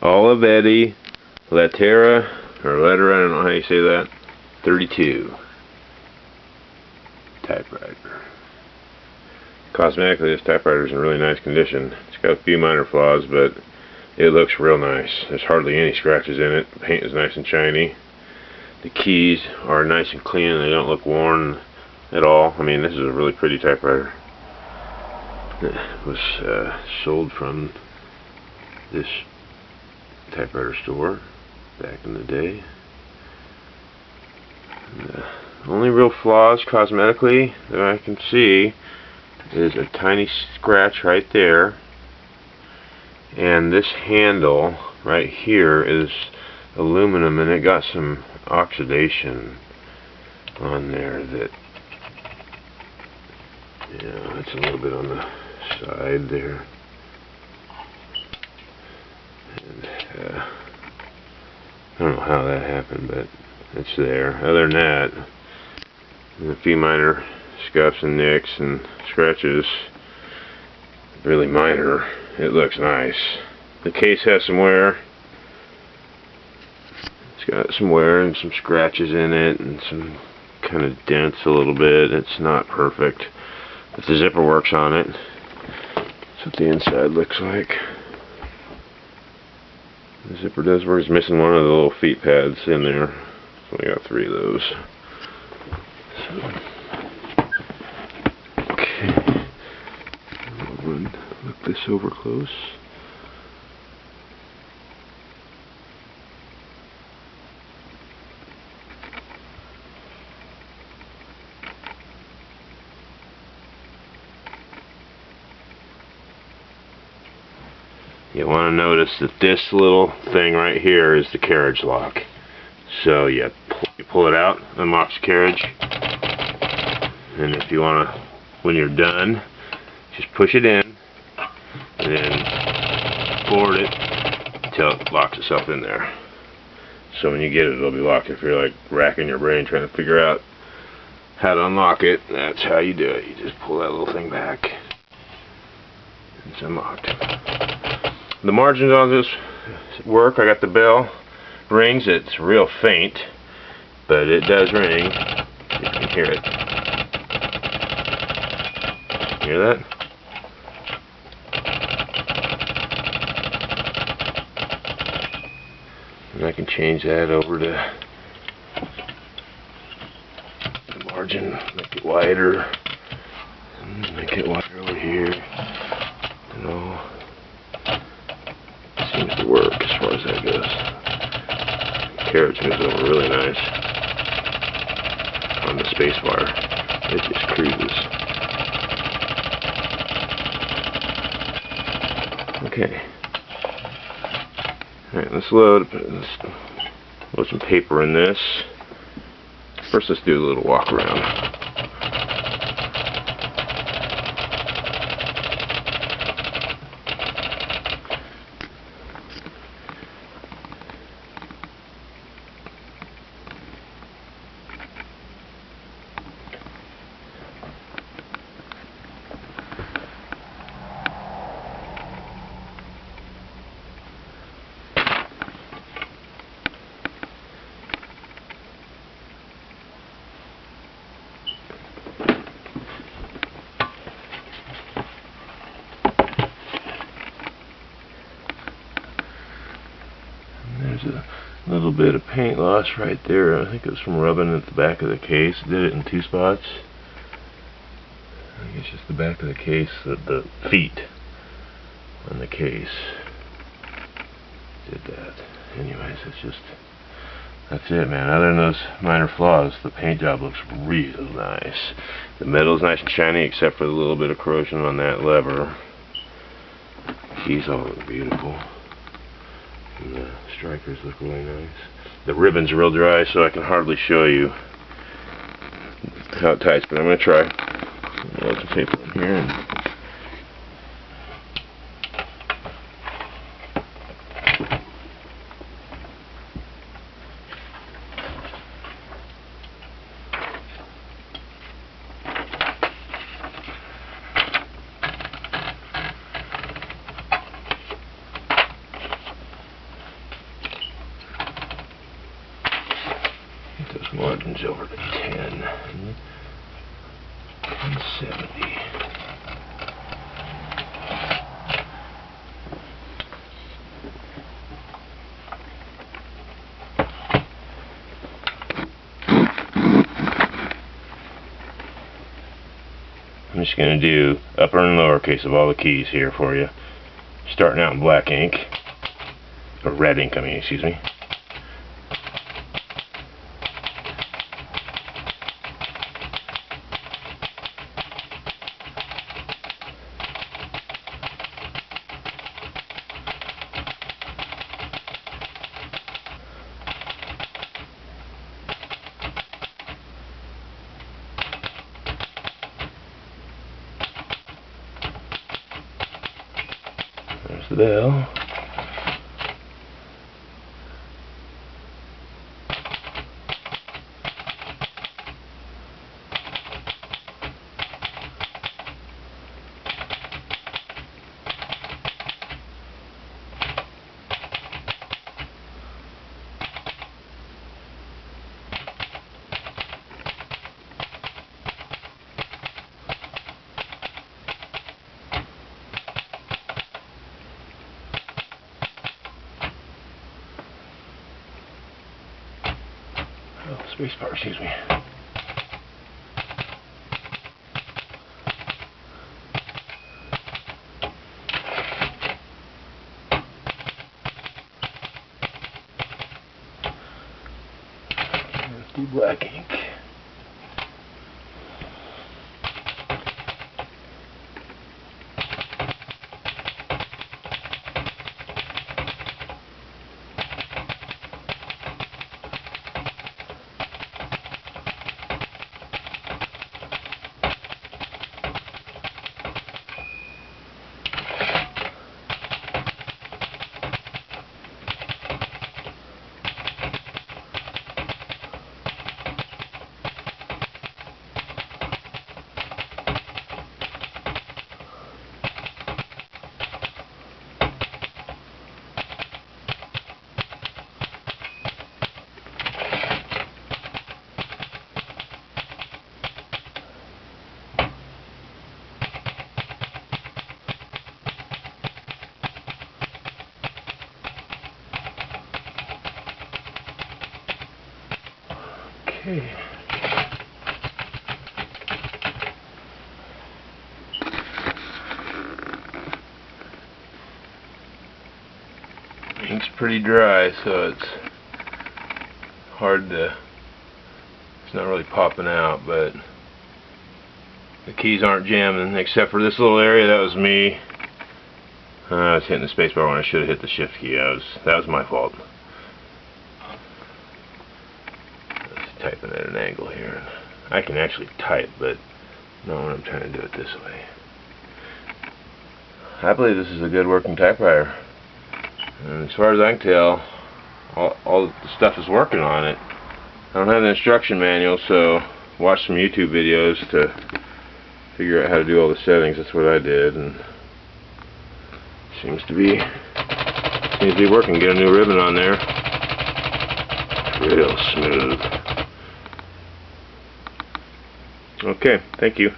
Olivetti Lettera, or Lettera, I don't know how you say that, 32 typewriter. Cosmetically, this typewriter is in really nice condition. It's got a few minor flaws, but it looks real nice. There's hardly any scratches in it. The paint is nice and shiny. The keys are nice and clean, and they don't look worn at all. I mean, this is a really pretty typewriter. It was sold from this typewriter store back in the day. And the only real flaws cosmetically that I can see is a tiny scratch right there, and this handle right here is aluminum, and it got some oxidation on there that, yeah, it's a little bit on the side there. And, I don't know how that happened, but it's there. Other than that, a few minor scuffs and nicks and scratches, really minor. It looks nice. The case has some wear. It's got some wear and some scratches in it and some kind of dents a little bit. It's not perfect, but the zipper works on it. That's what the inside looks like. The zipper does work. It's missing one of the little feet pads in there. So we got 3 of those. So, okay. Look this over close. You want to notice that this little thing right here is the carriage lock. So you pull it out, unlocks the carriage, and if you want to, when you're done, just push it in and then forward it until it locks itself in there. So when you get it, it'll be locked. If you're like racking your brain trying to figure out how to unlock it, that's how you do it. You just pull that little thing back. It's unlocked. The margins on this work. I got the bell rings. It's real faint, but it does ring. You can hear it. Hear that? And I can change that over to the margin, make it wider, make it wider over here, and all. Seems to work as far as that goes. Carriage moves over really nice on the space bar. It just cruises. Okay. Alright, let's load some paper in this. First, let's do a little walk around. There's a little bit of paint loss right there. I think it was from rubbing at the back of the case. Did it in 2 spots. I think it's just the back of the case, the feet on the case did that. Anyways, that's it, man. Other than those minor flaws, the paint job looks real nice. The metal's nice and shiny, except for the little bit of corrosion on that lever. Keys all look beautiful. And the strikers look really nice. The ribbon's real dry, so I can hardly show you how it ties, but I'm going to try. Load some paper in here. And margin's over to 10 and 70. I'm just going to do upper and lowercase of all the keys here for you. Starting out in black ink, or red ink, I mean, excuse me. There's the bell. Space bar, excuse me. Let's do black ink. Okay. Ink's pretty dry, so it's hard to, it's not really popping out, but the keys aren't jamming except for this little area. That was me. I was hitting the spacebar when I should have hit the shift key. That was my fault. Typing at an angle here. I can actually type, but not when I'm trying to do it this way. I believe this is a good working typewriter. And as far as I can tell, all the stuff is working on it. I don't have an instruction manual, so watch some YouTube videos to figure out how to do all the settings. That's what I did, and seems to be working. Get a new ribbon on there. Real smooth. Okay, thank you.